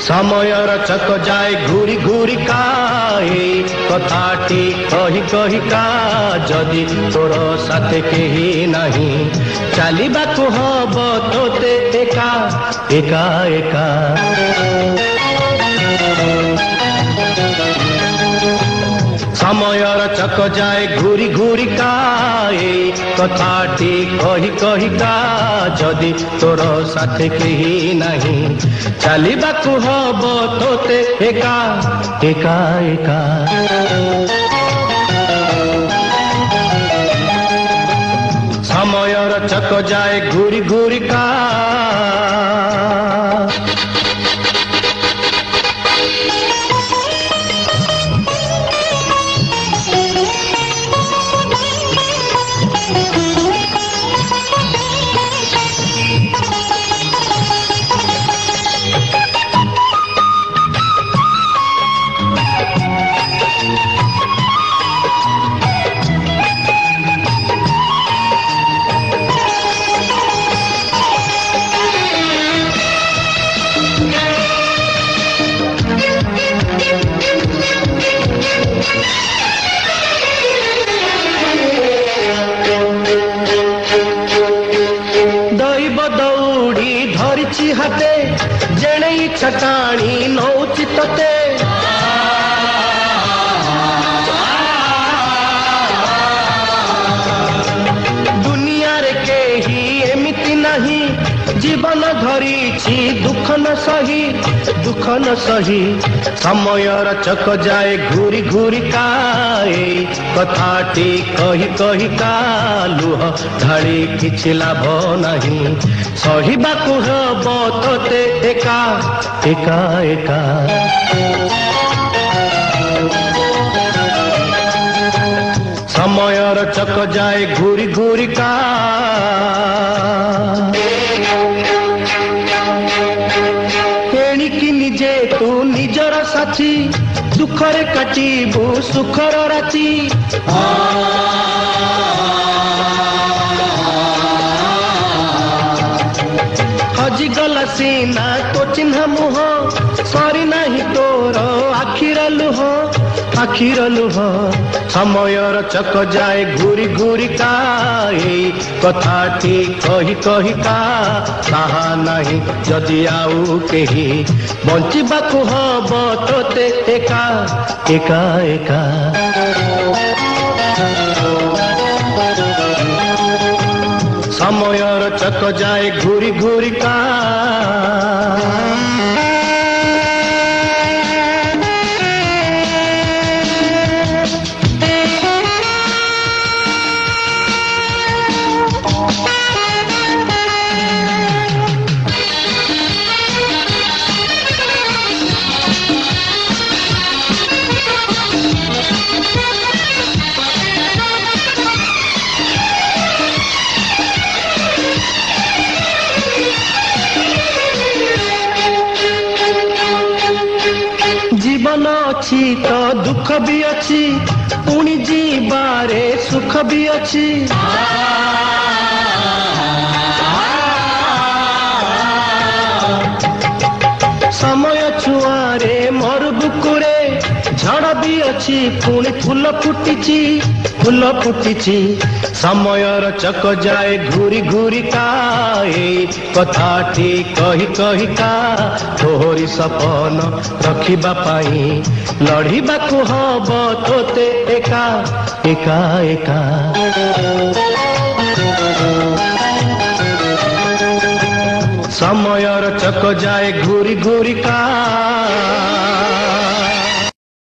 समयर चक जाए घूरी घूरी काए कथाटी कही कही का जदि तोर साथे केही नहीं चलिबाकु हब तोते एका एका एका समयर चक जाए घूरी घूरी काए कथाटी कही कही का जदि तोर साथे केही नहीं चलिबाकु हब तोते एका एका एका समयर चक जाए घूरी घूरी का हाथे जेणे छटाणी नौची तते दुनिया रे केही एमिति नहीं जीवन धरी दुख न सही समयर चक जाए घूरी घूरी काए कथाटी कही कही का लुह ढाड़ी किछि लाभ नहीं सहिबाकु हब तोते एका एका एका समयर चक जाए घूरी घूरी का एणिकी निजे तू निजर साथी दुखरे काटिबु सुखर राति हजिगला सीना तो चिन्ह मुह सरी नहीं तोर आखिर लुह समयर चक जाए घूरी घूरी काए कथाटी कही कही का ताहा नहीं जदि आउ केही बंचिबाकु हब तोते एका एका एका समयर चक जाए घूरी घूरी का जीवन अच्छी तो दुख भी अच्छी पुणी जीवारे सुख भी अच्छी समय छुआरे मोर बुकुरे झड़ भी अच्छी पुणी फूल फुटिची समयर चक जाए घूरी घूरी काए कथाटी कही कही का तोहरी सपन रखिबा पाई लड़िबाकु हब तोते एका एका एका समयर चक जाए घूरी घूरी का